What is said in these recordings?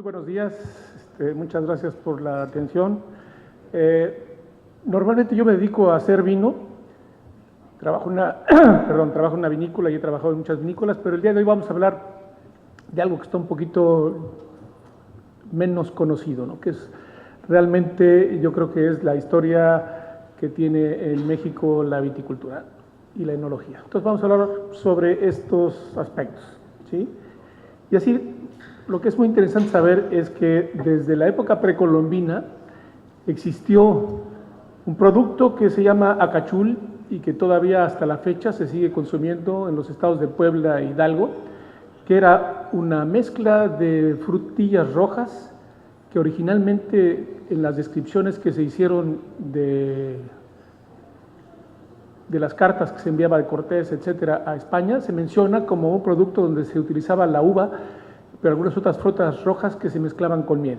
buenos días, muchas gracias por la atención. Normalmente yo me dedico a hacer vino, trabajo en una, trabajo en una vinícola y he trabajado en muchas vinícolas, pero el día de hoy vamos a hablar de algo que está un poquito menos conocido, ¿no? Que es realmente, yo creo que es la historia que tiene en México la viticultura y la enología. Entonces vamos a hablar sobre estos aspectos, ¿sí? Y así, lo que es muy interesante saber es que desde la época precolombina existió un producto que se llama acachul y que todavía hasta la fecha se sigue consumiendo en los estados de Puebla e Hidalgo, que era una mezcla de frutillas rojas que originalmente en las descripciones que se hicieron de las cartas que se enviaba de Cortés, etcétera, a España, se menciona como un producto donde se utilizaba la uva, pero algunas otras frutas rojas que se mezclaban con miel.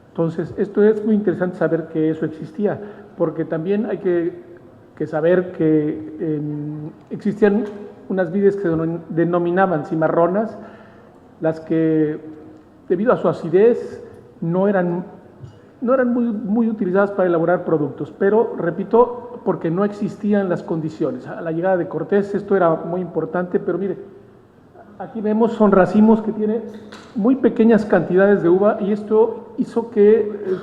Entonces, esto es muy interesante saber que eso existía, porque también hay que saber que existían unas vides que se denominaban cimarronas, las que, debido a su acidez, no eran muy utilizadas para elaborar productos, pero, repito, porque no existían las condiciones. A la llegada de Cortés esto era muy importante, pero mire, aquí vemos son racimos que tienen muy pequeñas cantidades de uva y esto hizo que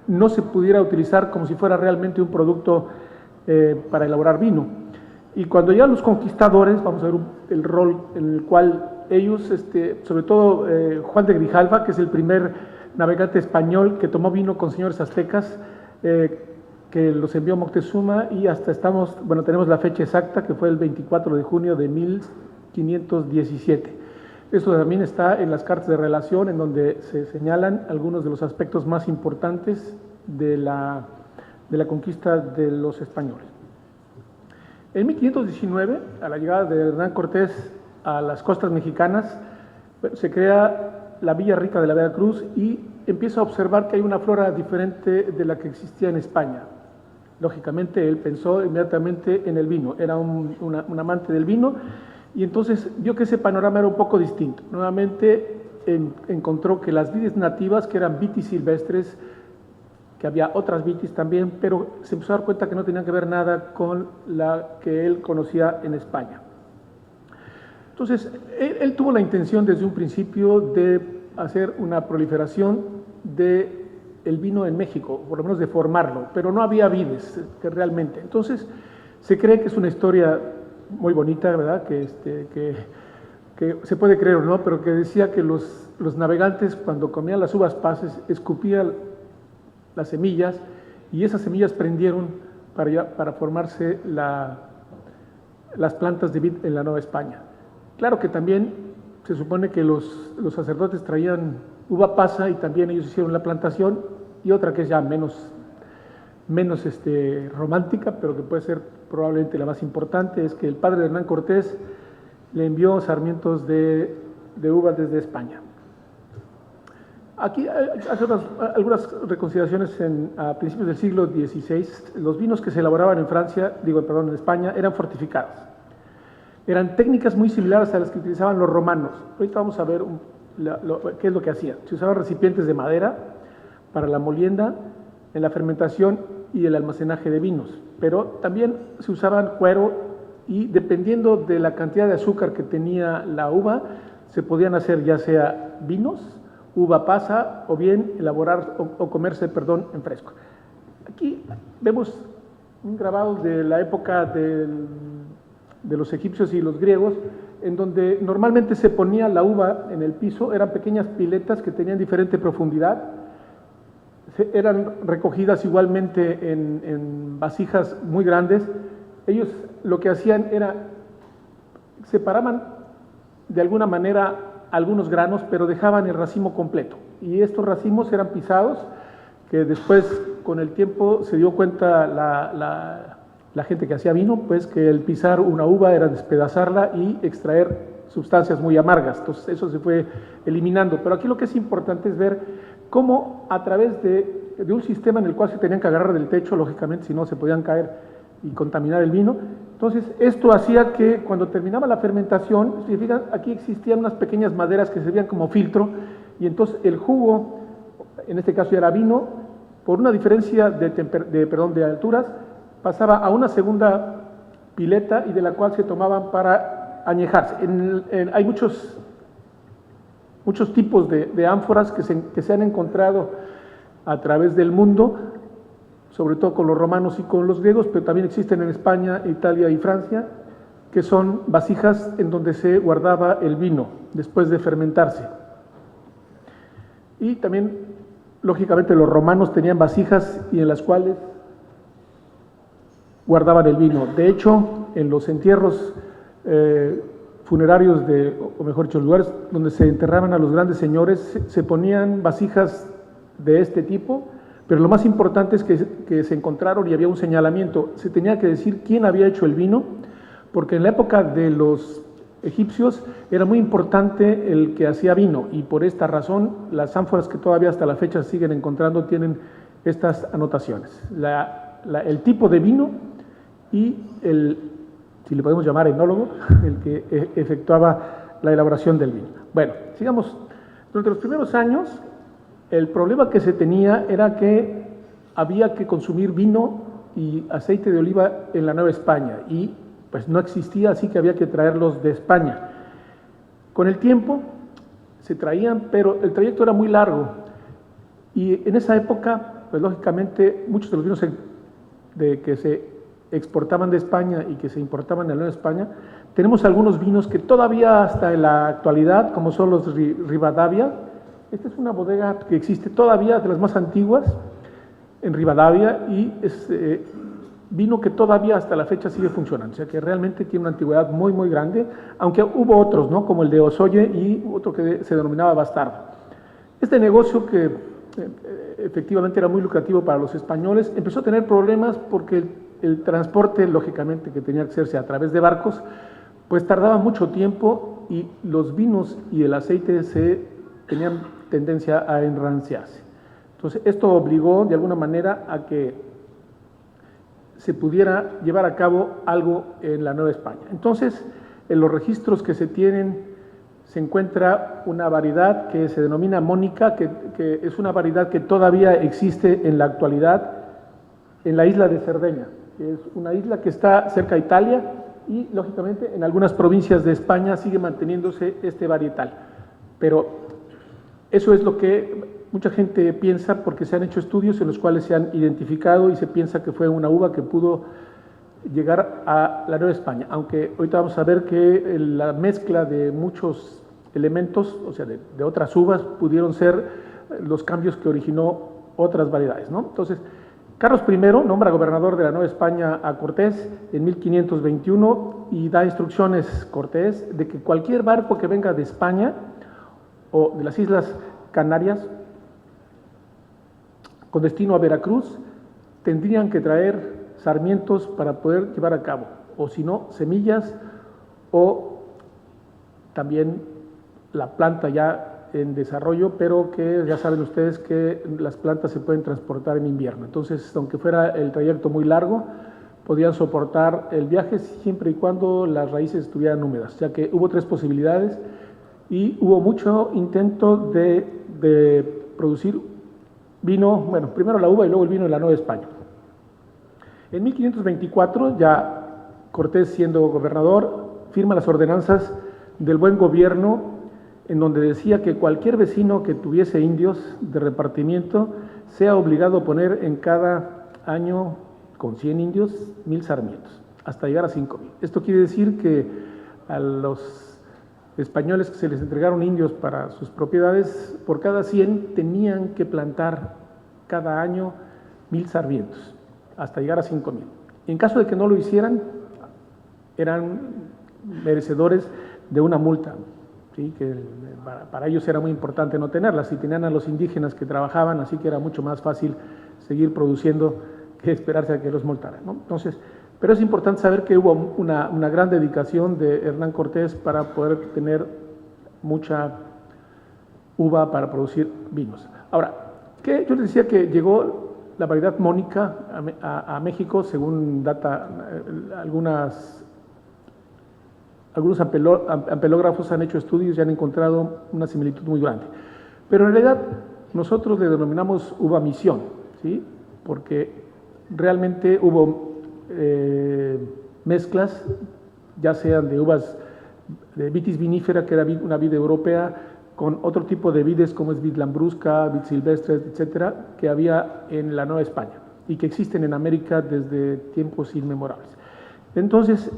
no se pudiera utilizar como si fuera realmente un producto para elaborar vino. Y cuando ya los conquistadores, vamos a ver el rol en el cual ellos, sobre todo Juan de Grijalva, que es el primer navegante español que tomó vino con señores aztecas, que los envió a Moctezuma y hasta tenemos la fecha exacta, que fue el 24 de junio de 1517. Esto también está en las cartas de relación, en donde se señalan algunos de los aspectos más importantes de la conquista de los españoles. En 1519, a la llegada de Hernán Cortés a las costas mexicanas, se crea la Villa Rica de la Veracruz y empieza a observar que hay una flora diferente de la que existía en España. Lógicamente, él pensó inmediatamente en el vino, era un amante del vino, y entonces vio que ese panorama era un poco distinto. Nuevamente encontró que las vides nativas, que eran vitis silvestres, que había otras vitis también, pero se empezó a dar cuenta que no tenían que ver nada con la que él conocía en España. Entonces, él tuvo la intención desde un principio de hacer una proliferación del vino en México, por lo menos de formarlo, pero no había vides que realmente. Entonces, se cree que es una historia muy bonita, ¿verdad? Que se puede creer o no, pero que decía que los navegantes cuando comían las uvas pasas escupían las semillas y esas semillas prendieron para formarse las plantas de vid en la Nueva España. Claro que también se supone que los sacerdotes traían uva pasa y también ellos hicieron la plantación, y otra que es ya menos romántica, pero que puede ser probablemente la más importante, es que el padre de Hernán Cortés le envió sarmientos de uva desde España. Aquí hace algunas reconsideraciones a principios del siglo XVI. Los vinos que se elaboraban en España eran fortificados. Eran técnicas muy similares a las que utilizaban los romanos. Ahorita vamos a ver qué es lo que hacían. Se usaban recipientes de madera para la molienda, en la fermentación y el almacenaje de vinos, pero también se usaban cuero y dependiendo de la cantidad de azúcar que tenía la uva, se podían hacer ya sea vinos, uva pasa o bien elaborar o comerse, en fresco. Aquí vemos un grabado de la época de los egipcios y los griegos, en donde normalmente se ponía la uva en el piso, eran pequeñas piletas que tenían diferente profundidad, eran recogidas igualmente en vasijas muy grandes. Ellos lo que hacían era, separaban de alguna manera algunos granos, pero dejaban el racimo completo, y estos racimos eran pisados, que después con el tiempo se dio cuenta la gente que hacía vino, pues que el pisar una uva era despedazarla y extraer sustancias muy amargas. Entonces eso se fue eliminando, pero aquí lo que es importante es ver cómo a través de un sistema en el cual se tenían que agarrar del techo, lógicamente, si no se podían caer y contaminar el vino. Entonces esto hacía que cuando terminaba la fermentación, si fijan, aquí existían unas pequeñas maderas que servían como filtro, y entonces el jugo, en este caso ya era vino, por una diferencia de alturas, pasaba a una segunda pileta y de la cual se tomaban para añejarse. Hay muchos tipos de ánforas que se han encontrado a través del mundo, sobre todo con los romanos y con los griegos, pero también existen en España, Italia y Francia, que son vasijas en donde se guardaba el vino después de fermentarse. Y también, lógicamente, los romanos tenían vasijas y en las cuales guardaban el vino. De hecho, en los entierros funerarios, o mejor dicho, lugares donde se enterraban a los grandes señores, se ponían vasijas de este tipo, pero lo más importante es que se encontraron y había un señalamiento. Se tenía que decir quién había hecho el vino, porque en la época de los egipcios era muy importante el que hacía vino, y por esta razón las ánforas que todavía hasta la fecha siguen encontrando tienen estas anotaciones. El tipo de vino y si le podemos llamar enólogo, el que efectuaba la elaboración del vino. Bueno, sigamos. Durante los primeros años, el problema que se tenía era que había que consumir vino y aceite de oliva en la Nueva España, y pues no existía, así que había que traerlos de España. Con el tiempo se traían, pero el trayecto era muy largo, y en esa época, pues lógicamente, muchos de los vinos que se exportaban de España y que se importaban en la Nueva España, tenemos algunos vinos que todavía hasta en la actualidad, como son los Rivadavia. Esta es una bodega que existe todavía, de las más antiguas, en Rivadavia, y es vino que todavía hasta la fecha sigue funcionando, o sea que realmente tiene una antigüedad muy, muy grande, aunque hubo otros, ¿no?, como el de Ozoye y otro que se denominaba Bastardo. Este negocio, que efectivamente era muy lucrativo para los españoles, empezó a tener problemas porque el transporte, lógicamente, que tenía que hacerse a través de barcos, pues tardaba mucho tiempo y los vinos y el aceite tenían tendencia a enranciarse. Entonces, esto obligó de alguna manera a que se pudiera llevar a cabo algo en la Nueva España. Entonces, en los registros que se tienen se encuentra una variedad que se denomina Mónica, que es una variedad que todavía existe en la actualidad en la isla de Cerdeña, que es una isla que está cerca de Italia, y lógicamente en algunas provincias de España sigue manteniéndose este varietal. Pero eso es lo que mucha gente piensa, porque se han hecho estudios en los cuales se han identificado y se piensa que fue una uva que pudo llegar a la Nueva España, aunque ahorita vamos a ver que la mezcla de muchos elementos, o sea, de otras uvas, pudieron ser los cambios que originó otras variedades, ¿no? Entonces, Carlos I nombra gobernador de la Nueva España a Cortés en 1521 y da instrucciones Cortés de que cualquier barco que venga de España o de las Islas Canarias con destino a Veracruz tendrían que traer sarmientos para poder llevar a cabo, o si no, semillas, o también la planta ya en desarrollo, pero que ya saben ustedes que las plantas se pueden transportar en invierno. Entonces, aunque fuera el trayecto muy largo, podían soportar el viaje siempre y cuando las raíces estuvieran húmedas, ya que hubo tres posibilidades y hubo mucho intento de producir vino, bueno, primero la uva y luego el vino en la Nueva España. En 1524, ya Cortés, siendo gobernador, firma las ordenanzas del buen gobierno, en donde decía que cualquier vecino que tuviese indios de repartimiento sea obligado a poner en cada año, con 100 indios, 1000 sarmientos, hasta llegar a 5000. Esto quiere decir que a los españoles que se les entregaron indios para sus propiedades, por cada 100 tenían que plantar cada año 1000 sarmientos, hasta llegar a 5000. En caso de que no lo hicieran, eran merecedores de una multa, ¿sí? Que para ellos era muy importante no tenerla. Si tenían a los indígenas que trabajaban, así que era mucho más fácil seguir produciendo que esperarse a que los multaran, ¿no? Entonces, pero es importante saber que hubo una gran dedicación de Hernán Cortés para poder tener mucha uva para producir vinos. Ahora, yo les decía que llegó la variedad Mónica a México, según data algunos ampelógrafos han hecho estudios y han encontrado una similitud muy grande. Pero en realidad nosotros le denominamos uva misión, ¿sí? Porque realmente hubo mezclas, ya sean de uvas de vitis vinífera, que era una vid europea, con otro tipo de vides como es vid lambrusca, vid silvestre, etcétera, que había en la Nueva España y que existen en América desde tiempos inmemorables. Entonces,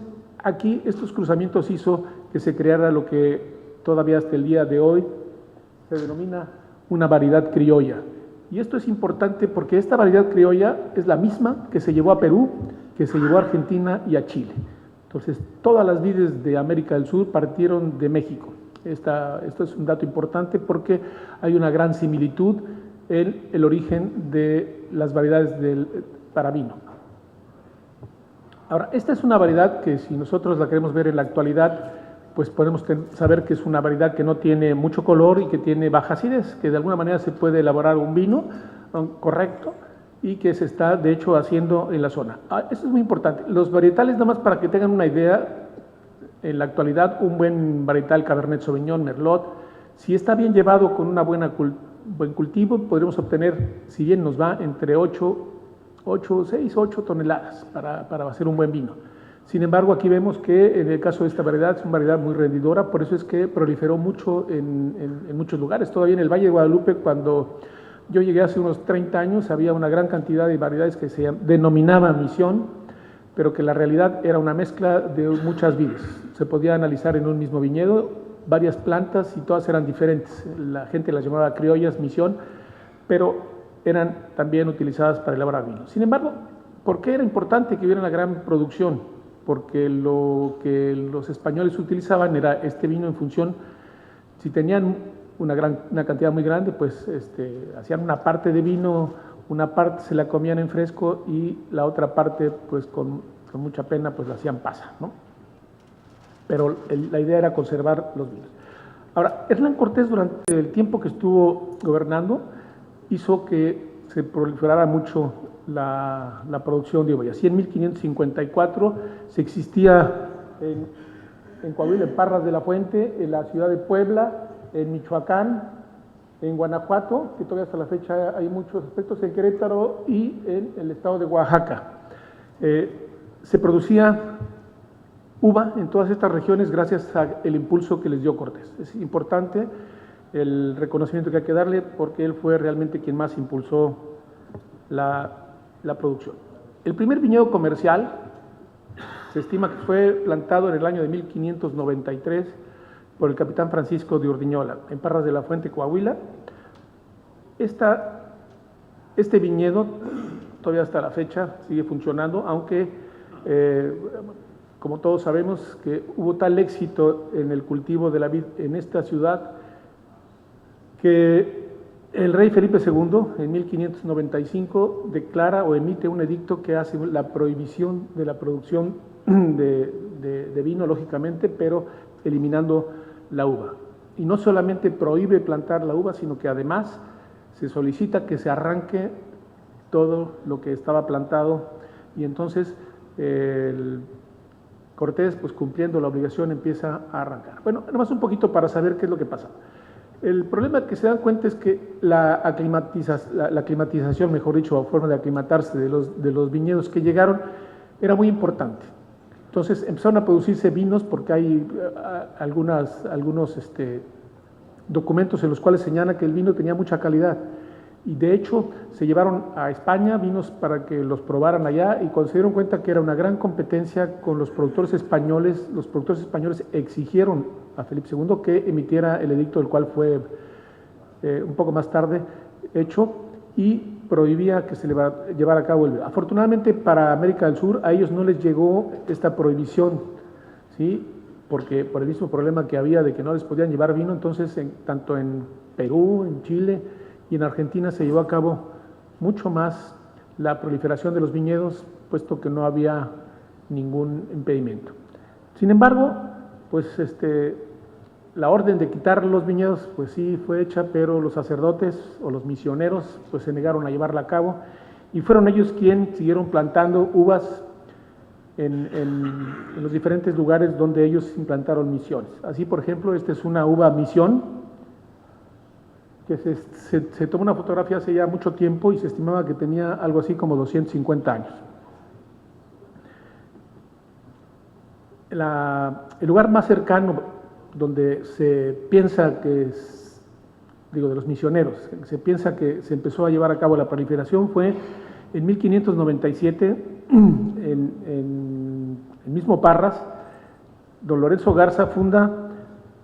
aquí estos cruzamientos hizo que se creara lo que todavía hasta el día de hoy se denomina una variedad criolla. Y esto es importante porque esta variedad criolla es la misma que se llevó a Perú, que se llevó a Argentina y a Chile. Entonces, todas las vides de América del Sur partieron de México. Esto es un dato importante porque hay una gran similitud en el origen de las variedades para vino. Ahora, esta es una variedad que si nosotros la queremos ver en la actualidad, pues podemos saber que es una variedad que no tiene mucho color y que tiene baja acidez, que de alguna manera se puede elaborar un vino correcto y que se está de hecho haciendo en la zona. Esto es muy importante. Los varietales, nada más para que tengan una idea, en la actualidad un buen varietal Cabernet Sauvignon, Merlot, si está bien llevado con una buen cultivo, podremos obtener, si bien nos va, entre 6, 8 toneladas para hacer un buen vino. Sin embargo, aquí vemos que en el caso de esta variedad es una variedad muy rendidora, por eso es que proliferó mucho en muchos lugares. Todavía en el Valle de Guadalupe, cuando yo llegué hace unos 30 años, había una gran cantidad de variedades que se denominaban misión, pero que la realidad era una mezcla de muchas vides. Se podía analizar en un mismo viñedo varias plantas y todas eran diferentes. La gente las llamaba criollas, misión, pero eran también utilizadas para elaborar vino. Sin embargo, ¿por qué era importante que hubiera una gran producción? Porque lo que los españoles utilizaban era este vino en función, si tenían una cantidad muy grande, pues hacían una parte de vino, una parte se la comían en fresco y la otra parte, pues con mucha pena, pues la hacían pasa, ¿no? Pero la idea era conservar los vinos. Ahora, Hernán Cortés, durante el tiempo que estuvo gobernando, hizo que se proliferara mucho la producción de uva. Y así en 1554 se existía en Coahuila, en Parras de la Fuente, en la ciudad de Puebla, en Michoacán, en Guanajuato, que todavía hasta la fecha hay muchos aspectos, en Querétaro y en el estado de Oaxaca. Se producía uva en todas estas regiones gracias al impulso que les dio Cortés. Es importante el reconocimiento que hay que darle porque él fue realmente quien más impulsó la producción. El primer viñedo comercial se estima que fue plantado en el año de 1593 por el capitán Francisco de Urdiñola, en Parras de la Fuente, Coahuila. Este viñedo todavía hasta la fecha sigue funcionando, aunque como todos sabemos que hubo tal éxito en el cultivo de la vid en esta ciudad que el rey Felipe II en 1595 declara o emite un edicto que hace la prohibición de la producción de vino, lógicamente, pero eliminando la uva. Y no solamente prohíbe plantar la uva, sino que además se solicita que se arranque todo lo que estaba plantado y entonces Cortés, pues cumpliendo la obligación, empieza a arrancar. Bueno, nada más un poquito para saber qué es lo que pasa. El problema que se dan cuenta es que la aclimatización, mejor dicho, o forma de aclimatarse de los viñedos que llegaron, era muy importante. Entonces empezaron a producirse vinos porque hay algunos documentos en los cuales señala que el vino tenía mucha calidad. Y de hecho se llevaron a España vinos para que los probaran allá y cuando se dieron cuenta que era una gran competencia con los productores españoles exigieron a Felipe II que emitiera el edicto, del cual fue un poco más tarde hecho, y prohibía que se llevara a cabo el vino. Afortunadamente para América del Sur a ellos no les llegó esta prohibición, ¿sí? Porque por el mismo problema que había de que no les podían llevar vino, entonces tanto en Perú, en Chile y en Argentina se llevó a cabo mucho más la proliferación de los viñedos, puesto que no había ningún impedimento. Sin embargo, pues la orden de quitar los viñedos, pues sí fue hecha, pero los sacerdotes o los misioneros pues se negaron a llevarla a cabo y fueron ellos quienes siguieron plantando uvas en los diferentes lugares donde ellos implantaron misiones. Así, por ejemplo, esta es una uva misión, que se tomó una fotografía hace ya mucho tiempo y se estimaba que tenía algo así como 250 años. El lugar más cercano donde se piensa que de los misioneros, se piensa que se empezó a llevar a cabo la proliferación fue en 1597, en el mismo Parras. Don Lorenzo Garza funda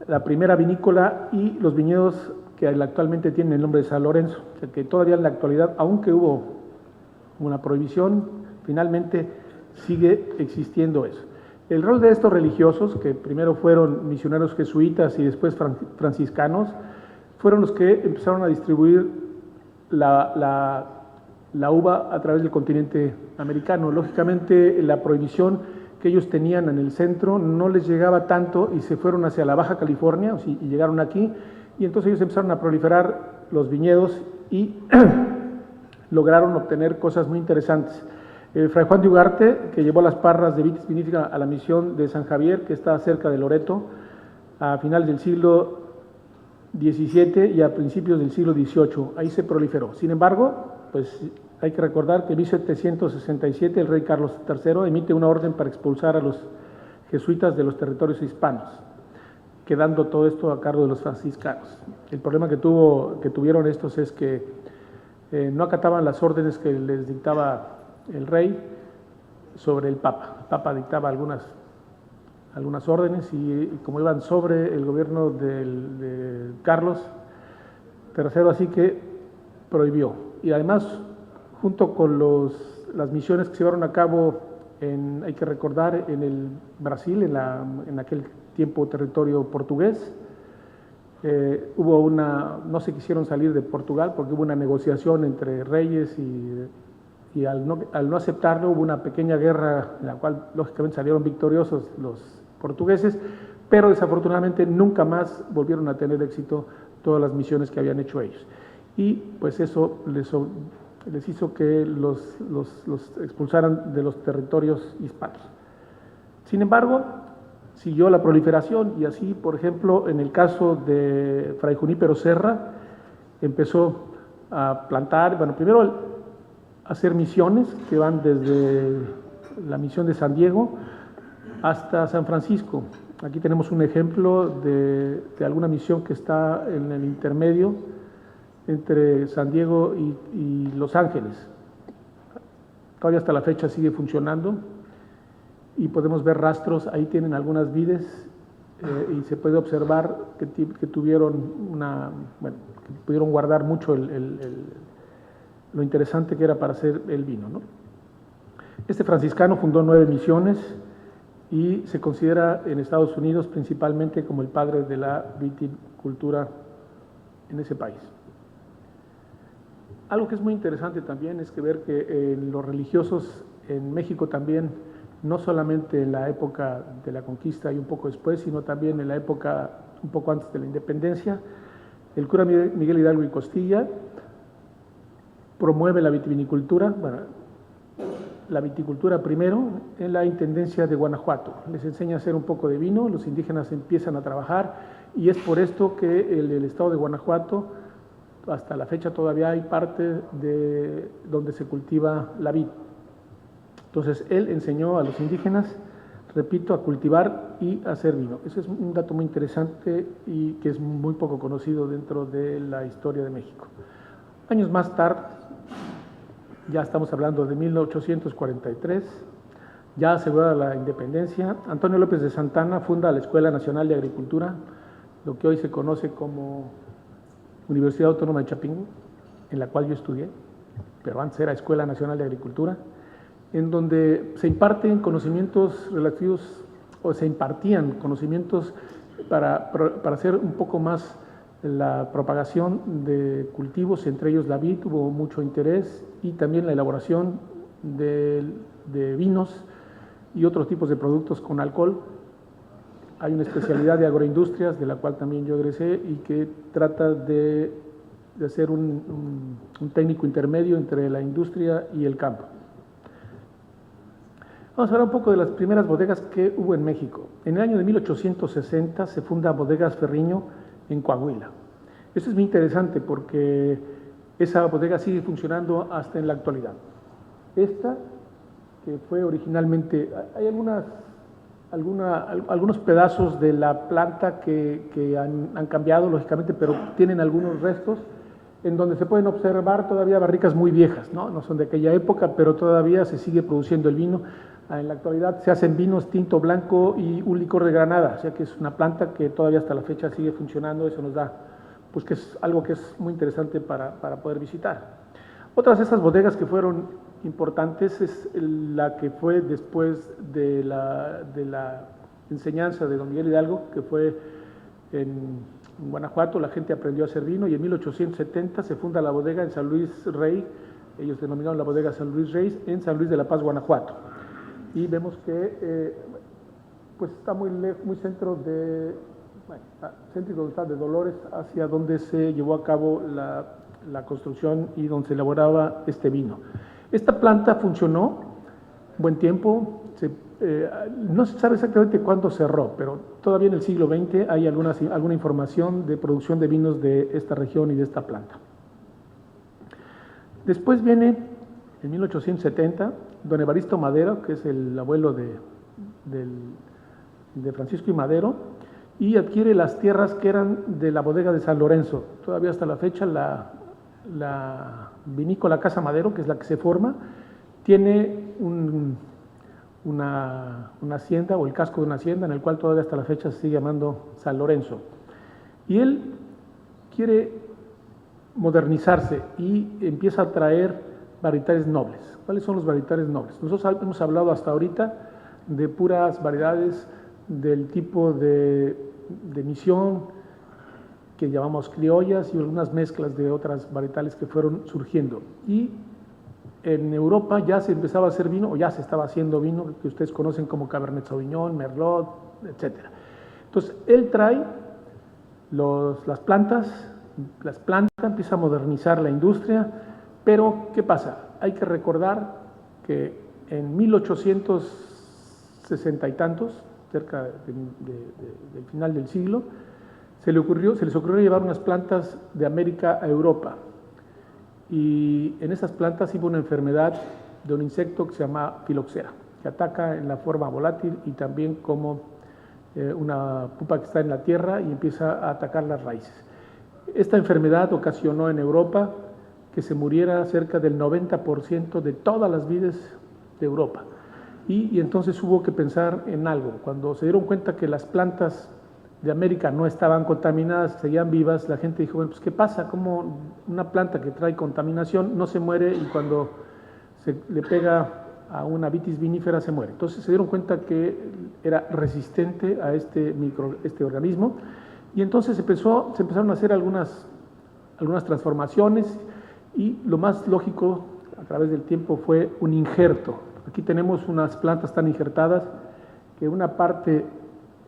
la primera vinícola y los viñedos que actualmente tienen el nombre de San Lorenzo, o sea que todavía en la actualidad, aunque hubo una prohibición, finalmente sigue existiendo eso. El rol de estos religiosos, que primero fueron misioneros jesuitas y después franciscanos, fueron los que empezaron a distribuir la uva a través del continente americano. Lógicamente, la prohibición que ellos tenían en el centro no les llegaba tanto y se fueron hacia la Baja California y llegaron aquí, y entonces ellos empezaron a proliferar los viñedos y lograron obtener cosas muy interesantes. Fray Juan de Ugarte, que llevó las parras de vitis vinífica a la misión de San Javier, que está cerca de Loreto, a finales del siglo XVII y a principios del siglo XVIII, ahí se proliferó. Sin embargo, pues hay que recordar que en 1767 el rey Carlos III emite una orden para expulsar a los jesuitas de los territorios hispanos, quedando todo esto a cargo de los franciscanos. El problema que tuvieron estos es que no acataban las órdenes que les dictaba el rey sobre el Papa. El Papa dictaba algunas órdenes y como iban sobre el gobierno de Carlos III, así que prohibió. Y además, junto con las misiones que se llevaron a cabo, hay que recordar, en el Brasil, en aquel tiempo territorio portugués, no se quisieron salir de Portugal porque hubo una negociación entre reyes y al no aceptarlo hubo una pequeña guerra en la cual lógicamente salieron victoriosos los portugueses, pero desafortunadamente nunca más volvieron a tener éxito todas las misiones que habían hecho ellos. Y pues eso les hizo que los expulsaran de los territorios hispanos. Sin embargo, siguió la proliferación y así, por ejemplo, en el caso de Fray Junípero Serra, empezó a plantar, primero hacer misiones que van desde la misión de San Diego hasta San Francisco. Aquí tenemos un ejemplo de alguna misión que está en el intermedio entre San Diego y Los Ángeles. Todavía hasta la fecha sigue funcionando y podemos ver rastros, ahí tienen algunas vides y se puede observar que pudieron guardar mucho lo interesante que era para hacer el vino, ¿no? Este franciscano fundó 9 misiones y se considera en Estados Unidos principalmente como el padre de la viticultura en ese país. Algo que es muy interesante también es que ver que los religiosos en México también, no solamente en la época de la conquista y un poco después, sino también en la época un poco antes de la independencia, el cura Miguel Hidalgo y Costilla promueve la vitivinicultura, la viticultura primero en la Intendencia de Guanajuato. Les enseña a hacer un poco de vino, los indígenas empiezan a trabajar y es por esto que el estado de Guanajuato, hasta la fecha todavía hay parte de donde se cultiva la vid. Entonces él enseñó a los indígenas, repito, a cultivar y a hacer vino. Eso es un dato muy interesante y que es muy poco conocido dentro de la historia de México. Años más tarde, ya estamos hablando de 1843, ya asegurada la independencia, Antonio López de Santana funda la Escuela Nacional de Agricultura, lo que hoy se conoce como Universidad Autónoma de Chapingo, en la cual yo estudié, pero antes era Escuela Nacional de Agricultura, en donde se imparten conocimientos relativos, o se impartían conocimientos para hacer un poco más la propagación de cultivos, entre ellos la vid, hubo mucho interés, y también la elaboración de vinos y otros tipos de productos con alcohol. Hay una especialidad de agroindustrias, de la cual también yo egresé, y que trata de ser un técnico intermedio entre la industria y el campo. Vamos a hablar un poco de las primeras bodegas que hubo en México. En el año de 1860 se funda Bodegas Ferriño en Coahuila. Esto es muy interesante porque esa bodega sigue funcionando hasta en la actualidad. Esta, que fue originalmente, hay algunos pedazos de la planta que han cambiado, lógicamente, pero tienen algunos restos en donde se pueden observar todavía barricas muy viejas, ¿no? No son de aquella época, pero todavía se sigue produciendo el vino. En la actualidad se hacen vinos tinto blanco y un licor de granada, o sea que es una planta que todavía hasta la fecha sigue funcionando. Eso nos da, pues, que es algo que es muy interesante para poder visitar. Otras de esas bodegas que fueron importantes es la que fue después de la enseñanza de don Miguel Hidalgo, que fue en Guanajuato. La gente aprendió a hacer vino y en 1870 se funda la bodega en San Luis Rey. Ellos denominaron la bodega San Luis Rey en San Luis de la Paz, Guanajuato. Y vemos que pues está muy centro de, céntrico donde está de Dolores, hacia donde se llevó a cabo la construcción y donde se elaboraba este vino. Esta planta funcionó buen tiempo, no se sabe exactamente cuándo cerró, pero todavía en el siglo XX hay alguna información de producción de vinos de esta región y de esta planta. Después viene, en 1870, don Evaristo Madero, que es el abuelo de Francisco y Madero, y adquiere las tierras que eran de la bodega de San Lorenzo. Todavía hasta la fecha la vinícola Casa Madero, que es la que se forma, tiene una hacienda o el casco de una hacienda en el cual todavía hasta la fecha se sigue llamando San Lorenzo. Y él quiere modernizarse y empieza a traer varietales nobles. ¿Cuáles son los varietales nobles? Nosotros hemos hablado hasta ahorita de puras variedades del tipo de misión, que llamamos criollas, y algunas mezclas de otras varietales que fueron surgiendo. Y en Europa ya se empezaba a hacer vino, o ya se estaba haciendo vino, que ustedes conocen como Cabernet Sauvignon, Merlot, etc. Entonces, él trae las plantas, empieza a modernizar la industria, pero ¿qué pasa? Hay que recordar que en 1860 y tantos, cerca del final del siglo, se les ocurrió llevar unas plantas de América a Europa. Y en esas plantas hubo una enfermedad de un insecto que se llama filoxera, que ataca en la forma volátil y también como una pupa que está en la tierra y empieza a atacar las raíces. Esta enfermedad ocasionó en Europa que se muriera cerca del 90% de todas las vides de Europa. Y entonces hubo que pensar en algo. Cuando se dieron cuenta que las plantas de América no estaban contaminadas, seguían vivas, la gente dijo, bueno, pues ¿qué pasa? ¿Cómo una planta que trae contaminación no se muere y cuando se le pega a una vitis vinífera se muere? Entonces se dieron cuenta que era resistente a este organismo y entonces se empezaron a hacer algunas transformaciones y lo más lógico a través del tiempo fue un injerto. Aquí tenemos unas plantas tan injertadas que una parte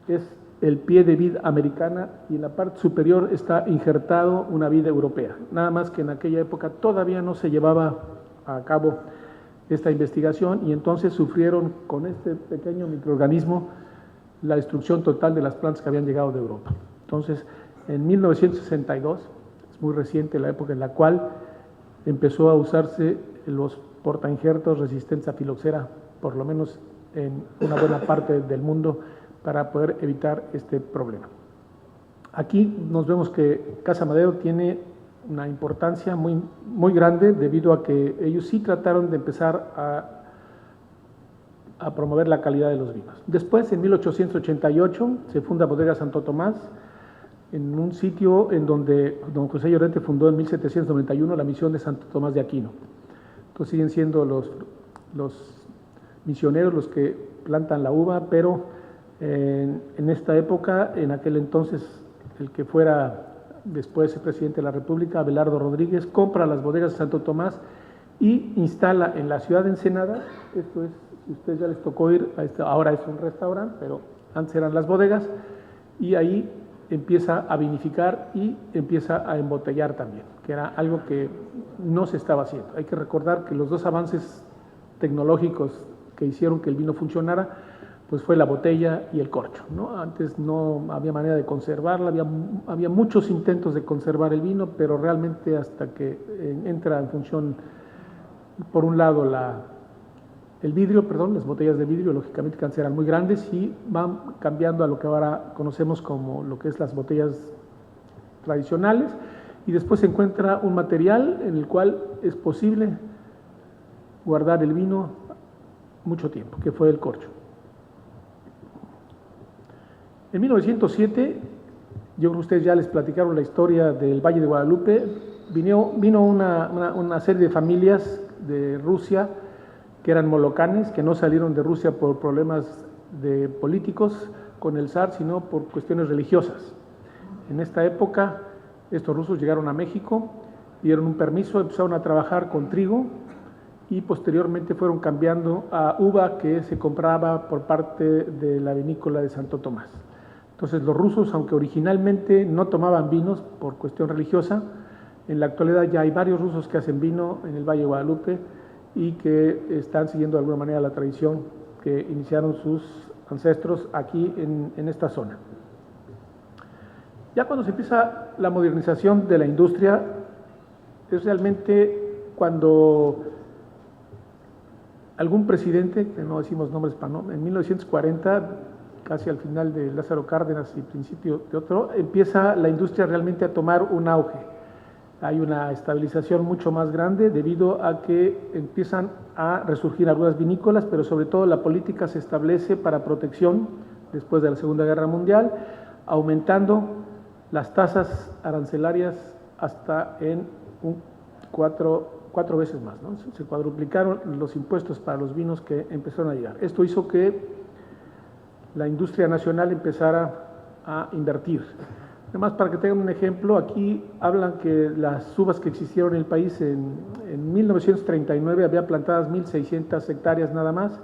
es el pie de vid americana y en la parte superior está injertado una vid europea. Nada más que en aquella época todavía no se llevaba a cabo esta investigación y entonces sufrieron con este pequeño microorganismo la destrucción total de las plantas que habían llegado de Europa. Entonces, en 1962, es muy reciente la época en la cual empezó a usarse los portainjertos resistentes a filoxera, por lo menos en una buena parte del mundo, para poder evitar este problema. Aquí nos vemos que Casa Madero tiene una importancia muy, muy grande debido a que ellos sí trataron de empezar a promover la calidad de los vinos. Después, en 1888, se funda Bodega Santo Tomás, en un sitio en donde don José Llorente fundó en 1791 la misión de Santo Tomás de Aquino. Entonces siguen siendo los misioneros los que plantan la uva, pero en esta época, en aquel entonces, el que fuera después el presidente de la República, Abelardo Rodríguez, compra las bodegas de Santo Tomás y instala en la ciudad de Ensenada, esto es, si ustedes ya les tocó ir, ahora es un restaurante, pero antes eran las bodegas, y ahí empieza a vinificar y empieza a embotellar también, que era algo que no se estaba haciendo. Hay que recordar que los dos avances tecnológicos que hicieron que el vino funcionara pues fue la botella y el corcho, ¿no? Antes no había manera de conservarla, había muchos intentos de conservar el vino, pero realmente hasta que entra en función, por un lado, el vidrio, las botellas de vidrio, lógicamente que antes eran muy grandes y van cambiando a lo que ahora conocemos como lo que es las botellas tradicionales, y después se encuentra un material en el cual es posible guardar el vino mucho tiempo, que fue el corcho. En 1907, yo creo que ustedes ya les platicaron la historia del Valle de Guadalupe, vino una serie de familias de Rusia que eran molocanes, que no salieron de Rusia por problemas de políticos con el zar, sino por cuestiones religiosas. En esta época, estos rusos llegaron a México, dieron un permiso, empezaron a trabajar con trigo y posteriormente fueron cambiando a uva que se compraba por parte de la vinícola de Santo Tomás. Entonces los rusos, aunque originalmente no tomaban vinos por cuestión religiosa, en la actualidad ya hay varios rusos que hacen vino en el Valle de Guadalupe y que están siguiendo de alguna manera la tradición que iniciaron sus ancestros aquí en esta zona. Ya cuando se empieza la modernización de la industria, es realmente cuando algún presidente, que no decimos nombres para no, en 1940, casi al final de Lázaro Cárdenas y principio de otro, empieza la industria realmente a tomar un auge. Hay una estabilización mucho más grande debido a que empiezan a resurgir algunas vinícolas, pero sobre todo la política se establece para protección después de la Segunda Guerra Mundial, aumentando las tasas arancelarias hasta en cuatro veces más, ¿no? Se cuadruplicaron los impuestos para los vinos que empezaron a llegar. Esto hizo que la industria nacional empezara a invertir. Además, para que tengan un ejemplo, aquí hablan que las uvas que existieron en el país en 1939 había plantadas 1.600 hectáreas nada más.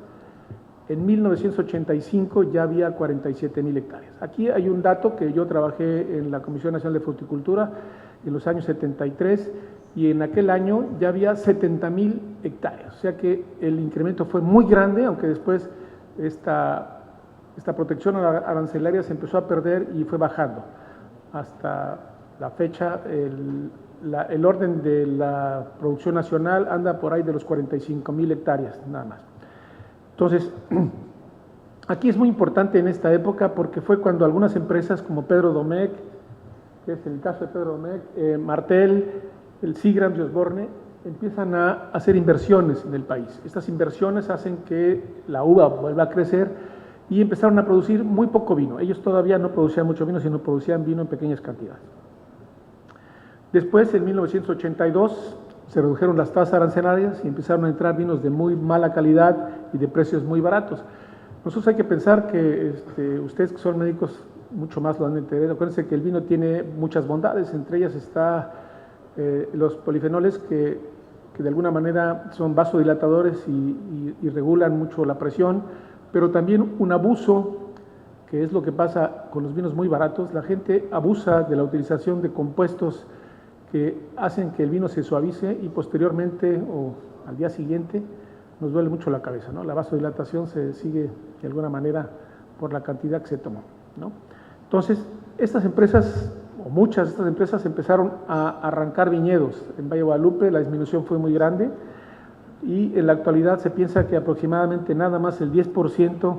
En 1985 ya había 47.000 hectáreas. Aquí hay un dato que yo trabajé en la Comisión Nacional de Fruticultura en los años 73 y en aquel año ya había 70.000 hectáreas. O sea que el incremento fue muy grande, aunque después esta protección arancelaria se empezó a perder y fue bajando. Hasta la fecha, el orden de la producción nacional anda por ahí de los 45.000 hectáreas, nada más. Entonces, aquí es muy importante en esta época porque fue cuando algunas empresas como Pedro Domecq, que es el caso de Pedro Domecq, Martel, el Seagram de Osborne, empiezan a hacer inversiones en el país. Estas inversiones hacen que la uva vuelva a crecer y empezaron a producir muy poco vino. Ellos todavía no producían mucho vino, sino producían vino en pequeñas cantidades. Después, en 1982, se redujeron las tasas arancelarias y empezaron a entrar vinos de muy mala calidad y de precios muy baratos. Nosotros hay que pensar que ustedes que son médicos mucho más lo han de entender. Acuérdense que el vino tiene muchas bondades, entre ellas está los polifenoles que de alguna manera son vasodilatadores y regulan mucho la presión, pero también un abuso, que es lo que pasa con los vinos muy baratos. La gente abusa de la utilización de compuestos que hacen que el vino se suavice y posteriormente o al día siguiente nos duele mucho la cabeza, ¿no? La vasodilatación se sigue de alguna manera por la cantidad que se tomó, ¿no? Entonces, estas empresas, o muchas de estas empresas, empezaron a arrancar viñedos en Valle de Guadalupe. La disminución fue muy grande y en la actualidad se piensa que aproximadamente nada más el 10%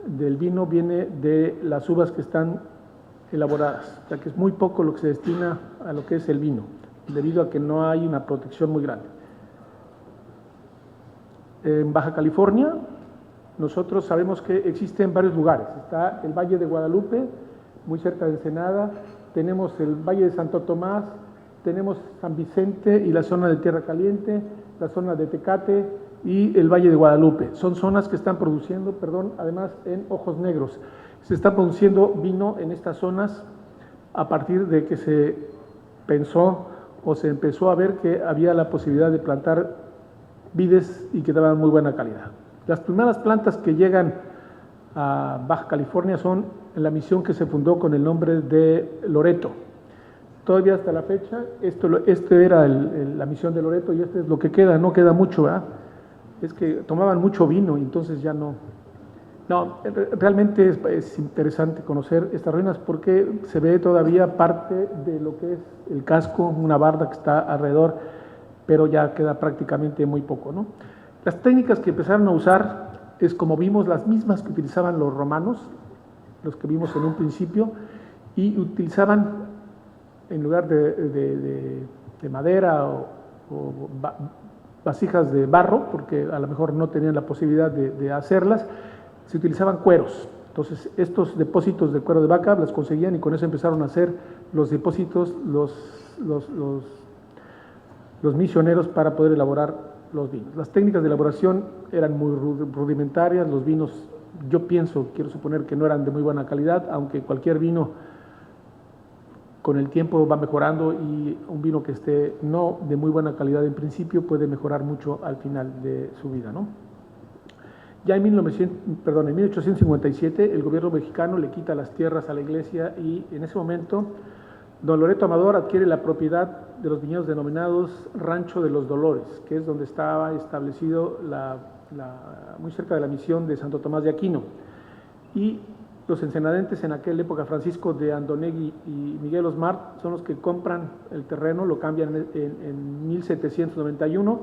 del vino viene de las uvas que están elaboradas, o sea que es muy poco lo que se destina a lo que es el vino, debido a que no hay una protección muy grande. En Baja California, nosotros sabemos que existen varios lugares. Está el Valle de Guadalupe, muy cerca de Ensenada, tenemos el Valle de Santo Tomás, tenemos San Vicente y la zona de Tierra Caliente, la zona de Tecate y el Valle de Guadalupe. Son zonas que están produciendo, además en Ojos Negros. Se está produciendo vino en estas zonas a partir de que se pensó o se empezó a ver que había la posibilidad de plantar vides y que daban muy buena calidad. Las primeras plantas que llegan a Baja California son en la misión que se fundó con el nombre de Loreto. Todavía hasta la fecha, esto era la misión de Loreto y este es lo que queda, no queda mucho, ¿verdad? Es que tomaban mucho vino y entonces ya no No, realmente es interesante conocer estas ruinas porque se ve todavía parte de lo que es el casco, una barda que está alrededor, pero ya queda prácticamente muy poco, ¿no? Las técnicas que empezaron a usar es, como vimos, las mismas que utilizaban los romanos, los que vimos en un principio, y utilizaban, en lugar de madera o vasijas de barro, porque a lo mejor no tenían la posibilidad de hacerlas, se utilizaban cueros. Entonces, estos depósitos de cuero de vaca las conseguían y con eso empezaron a hacer los depósitos, los misioneros para poder elaborar los vinos. Las técnicas de elaboración eran muy rudimentarias, los vinos, yo pienso, quiero suponer que no eran de muy buena calidad, aunque cualquier vino con el tiempo va mejorando y un vino que esté no de muy buena calidad en principio puede mejorar mucho al final de su vida, ¿no? Ya en 1857 el gobierno mexicano le quita las tierras a la iglesia y en ese momento don Loreto Amador adquiere la propiedad de los viñedos denominados Rancho de los Dolores, que es donde estaba establecido muy cerca de la misión de Santo Tomás de Aquino. Y los ensenadentes en aquella época, Francisco de Andonegui y Miguel Osmar, son los que compran el terreno, lo cambian en 1791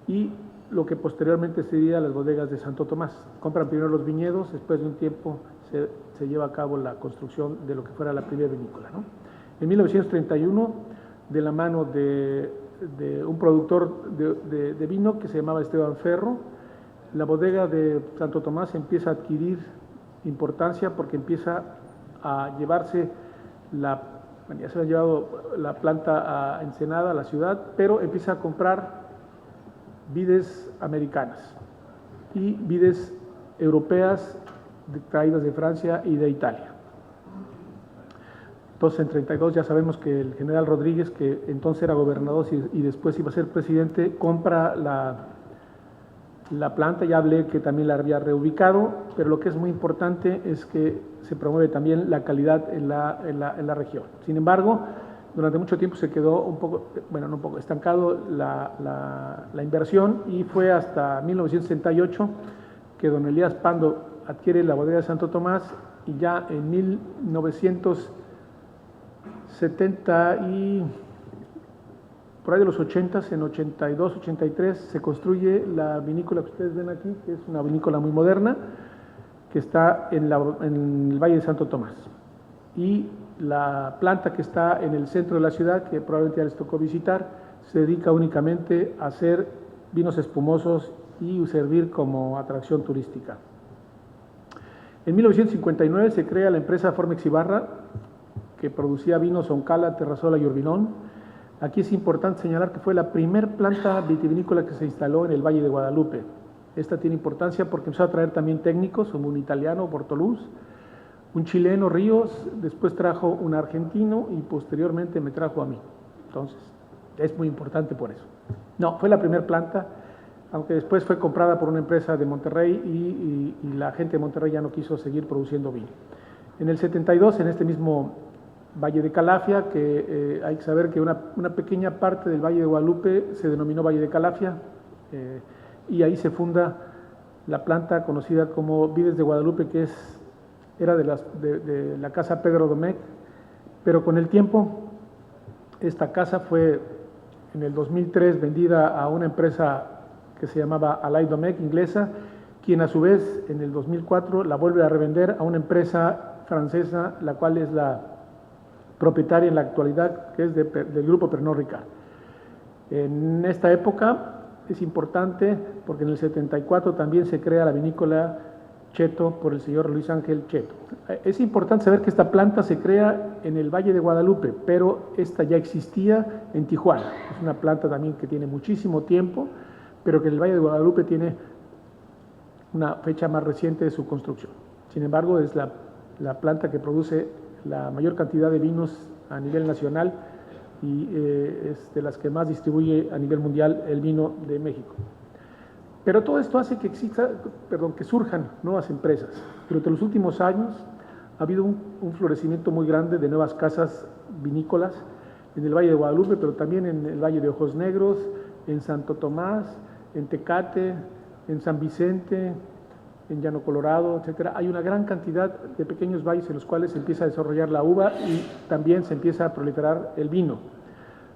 y lo que posteriormente sería las bodegas de Santo Tomás. Compran primero los viñedos, después de un tiempo se lleva a cabo la construcción de lo que fuera la primera vinícola, ¿no? En 1931, de la mano de un productor de vino que se llamaba Esteban Ferro, la bodega de Santo Tomás empieza a adquirir importancia porque empieza a llevarse ya se ha llevado la planta a Ensenada, a la ciudad, pero empieza a comprar vides americanas y vides europeas traídas de Francia y de Italia. Entonces, en 32 ya sabemos que el general Rodríguez, que entonces era gobernador y después iba a ser presidente, compra la planta. Ya hablé que también la había reubicado, pero lo que es muy importante es que se promueve también la calidad en la región. Sin embargo, durante mucho tiempo se quedó un poco, bueno, no un poco, estancado la inversión y fue hasta 1968 que don Elías Pando adquiere la bodega de Santo Tomás y ya en 1970 y por ahí de los 80, en 82, 83, se construye la vinícola que ustedes ven aquí, que es una vinícola muy moderna, que está en el Valle de Santo Tomás. Y la planta que está en el centro de la ciudad, que probablemente ya les tocó visitar, se dedica únicamente a hacer vinos espumosos y servir como atracción turística. En 1959 se crea la empresa Formex Ibarra, que producía vinos Oncala, Terrasola y Urbinón. Aquí es importante señalar que fue la primer planta vitivinícola que se instaló en el Valle de Guadalupe. Esta tiene importancia porque empezó a traer también técnicos, como un italiano, Bortoluz, un chileno, Ríos, después trajo un argentino y posteriormente me trajo a mí. Entonces, es muy importante por eso. No, fue la primera planta, aunque después fue comprada por una empresa de Monterrey y la gente de Monterrey ya no quiso seguir produciendo vino. En el 72, en este mismo Valle de Calafia, que hay que saber que una pequeña parte del Valle de Guadalupe se denominó Valle de Calafia, y ahí se funda la planta conocida como Vides de Guadalupe, que era de la casa Pedro Domecq, pero con el tiempo esta casa fue en el 2003 vendida a una empresa que se llamaba Alay Domecq, inglesa, quien a su vez en el 2004 la vuelve a revender a una empresa francesa, la cual es la propietaria en la actualidad, que es del grupo Pernod Ricard. En esta época es importante porque en el 74 también se crea la vinícola Cheto por el señor Luis Ángel Cheto. Es importante saber que esta planta se crea en el Valle de Guadalupe, pero esta ya existía en Tijuana. Es una planta también que tiene muchísimo tiempo, pero que en el Valle de Guadalupe tiene una fecha más reciente de su construcción. Sin embargo, es la planta que produce la mayor cantidad de vinos a nivel nacional y es de las que más distribuye a nivel mundial el vino de México. Pero todo esto hace que surjan nuevas empresas. Durante los últimos años ha habido un florecimiento muy grande de nuevas casas vinícolas en el Valle de Guadalupe, pero también en el Valle de Ojos Negros, en Santo Tomás, en Tecate, en San Vicente, en Llano Colorado, etcétera. Hay una gran cantidad de pequeños valles en los cuales se empieza a desarrollar la uva y también se empieza a proliferar el vino.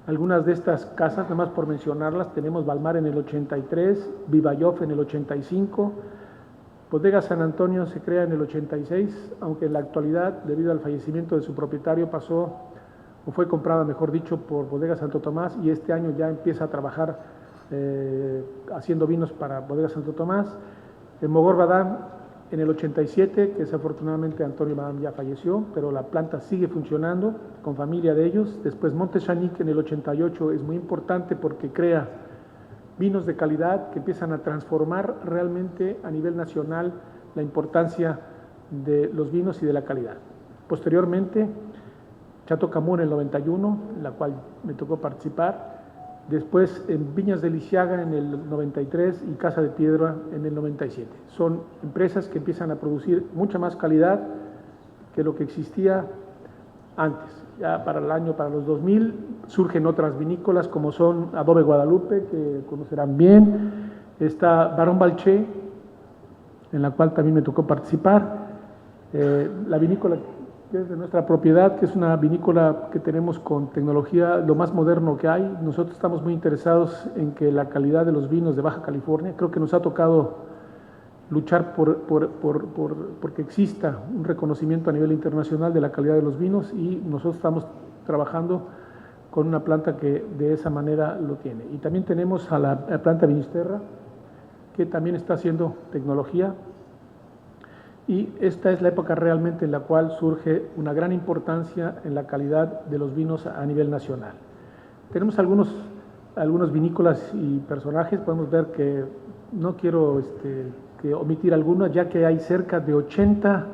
Algunas de estas casas, nada más por mencionarlas, tenemos Balmar en el 83, Vivayoff en el 85, Bodega San Antonio se crea en el 86, aunque en la actualidad, debido al fallecimiento de su propietario, pasó, o fue comprada, mejor dicho, por Bodega Santo Tomás, y este año ya empieza a trabajar haciendo vinos para Bodega Santo Tomás. En Mogor Badam en el 87, que desafortunadamente Antonio Badam ya falleció, pero la planta sigue funcionando con familia de ellos. Después Monte Chanic en el 88 es muy importante porque crea vinos de calidad que empiezan a transformar realmente a nivel nacional la importancia de los vinos y de la calidad. Posteriormente, Chateau Camú en el 91, en la cual me tocó participar. Después en Viñas de Lisiaga en el 93 y Casa de Piedra en el 97. Son empresas que empiezan a producir mucha más calidad que lo que existía antes. Ya para los 2000 surgen otras vinícolas como son Adobe Guadalupe, que conocerán bien. Está Barón Balché, en la cual también me tocó participar. La vinícola que es de nuestra propiedad, que es una vinícola que tenemos con tecnología lo más moderno que hay. Nosotros estamos muy interesados en que la calidad de los vinos de Baja California, creo que nos ha tocado luchar porque exista un reconocimiento a nivel internacional de la calidad de los vinos, y nosotros estamos trabajando con una planta que de esa manera lo tiene. Y también tenemos a la planta Vinisterra, que también está haciendo tecnología. Y esta es la época realmente en la cual surge una gran importancia en la calidad de los vinos a nivel nacional. Tenemos algunos vinícolas y personajes. Podemos ver que no quiero que omitir algunos, ya que hay cerca de 80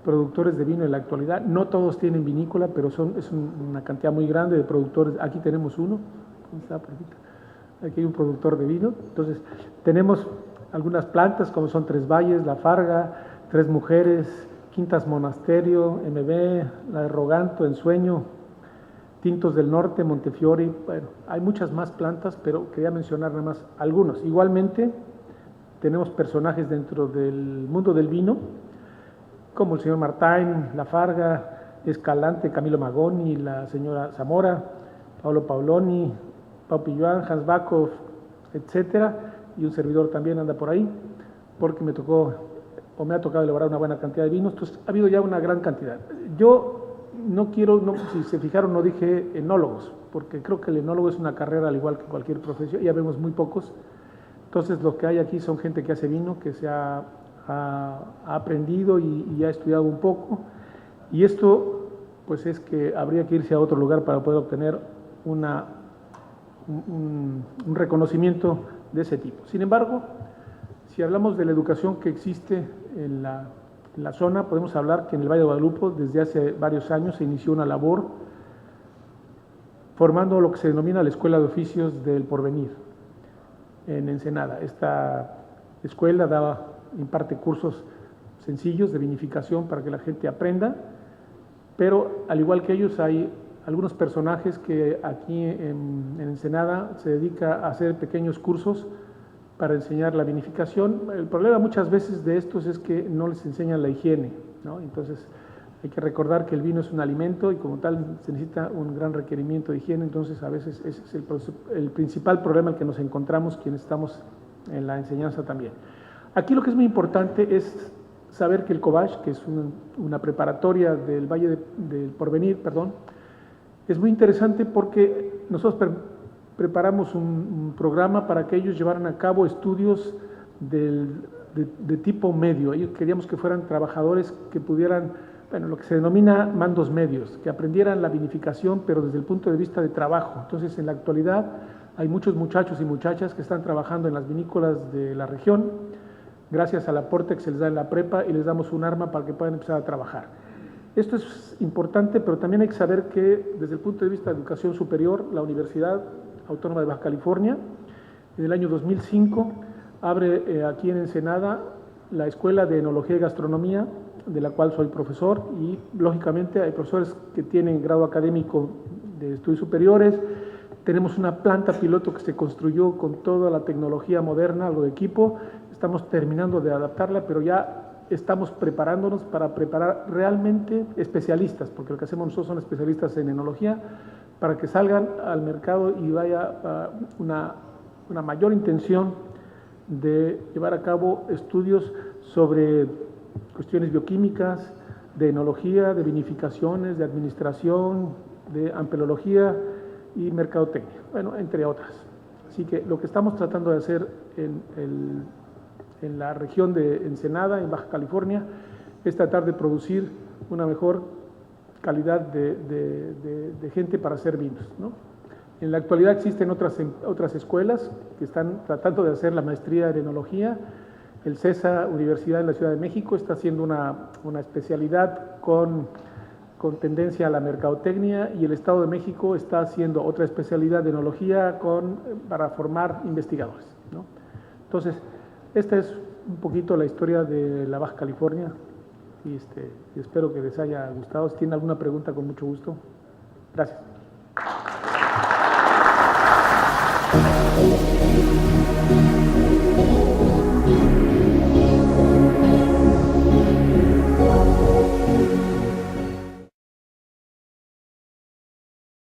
productores de vino en la actualidad. No todos tienen vinícola, pero es una cantidad muy grande de productores. Aquí tenemos uno. ¿Dónde está? Aquí hay un productor de vino. Entonces, tenemos algunas plantas como son Tres Valles, La Farga, Tres Mujeres, Quintas Monasterio, MB, La de Roganto, Ensueño, Tintos del Norte, Montefiori. Bueno, hay muchas más plantas, pero quería mencionar nada más algunos. Igualmente, tenemos personajes dentro del mundo del vino, como el señor Martín, La Farga, Escalante, Camilo Magoni, la señora Zamora, Paolo Paoloni, Pau Pilluan, Hans Bakov, etcétera, y un servidor también anda por ahí, porque me ha tocado elaborar una buena cantidad de vinos. Entonces ha habido ya una gran cantidad. Yo si se fijaron, no dije enólogos, porque creo que el enólogo es una carrera al igual que cualquier profesión, ya vemos muy pocos. Entonces lo que hay aquí son gente que hace vino, que se ha aprendido y ha estudiado un poco, y esto pues es que habría que irse a otro lugar para poder obtener un reconocimiento de ese tipo. Sin embargo, si hablamos de la educación que existe en la zona, podemos hablar que en el Valle de Guadalupe desde hace varios años se inició una labor formando lo que se denomina la Escuela de Oficios del Porvenir en Ensenada. Esta escuela imparte cursos sencillos de vinificación para que la gente aprenda, pero al igual que ellos hay algunos personajes que aquí en Ensenada se dedica a hacer pequeños cursos para enseñar la vinificación. El problema muchas veces de estos es que no les enseñan la higiene, ¿no? Entonces hay que recordar que el vino es un alimento y como tal se necesita un gran requerimiento de higiene. Entonces a veces ese es el principal problema al que nos encontramos quienes estamos en la enseñanza también. Aquí lo que es muy importante es saber que el Cobach, que es una preparatoria del Valle del Porvenir, es muy interesante porque nosotros preparamos un programa para que ellos llevaran a cabo estudios de tipo medio. Ellos queríamos que fueran trabajadores que pudieran, lo que se denomina mandos medios, que aprendieran la vinificación, pero desde el punto de vista de trabajo. Entonces, en la actualidad hay muchos muchachos y muchachas que están trabajando en las vinícolas de la región, gracias al aporte que se les da en la prepa, y les damos un arma para que puedan empezar a trabajar. Esto es importante, pero también hay que saber que desde el punto de vista de educación superior, la Universidad Autónoma de Baja California, en el año 2005, abre aquí en Ensenada la Escuela de Enología y Gastronomía, de la cual soy profesor, y lógicamente hay profesores que tienen grado académico de estudios superiores. Tenemos una planta piloto que se construyó con toda la tecnología moderna, algo de equipo. estamos terminando de adaptarla, pero ya estamos preparándonos para preparar realmente especialistas, porque lo que hacemos nosotros son especialistas en enología, para que salgan al mercado y vaya una mayor intención de llevar a cabo estudios sobre cuestiones bioquímicas, de enología, de vinificaciones, de administración, de ampelología y mercadotecnia, bueno, entre otras. Así que lo que estamos tratando de hacer en la región de Ensenada, en Baja California, es tratar de producir una mejor calidad de gente para hacer vinos, ¿no? En la actualidad existen otras escuelas que están tratando de hacer la maestría en enología. El CESA Universidad de la Ciudad de México está haciendo una especialidad con tendencia a la mercadotecnia, y el Estado de México está haciendo otra especialidad de enología para formar investigadores, ¿no? Entonces, esta es un poquito la historia de la Baja California, y espero que les haya gustado. Si tienen alguna pregunta, con mucho gusto. Gracias.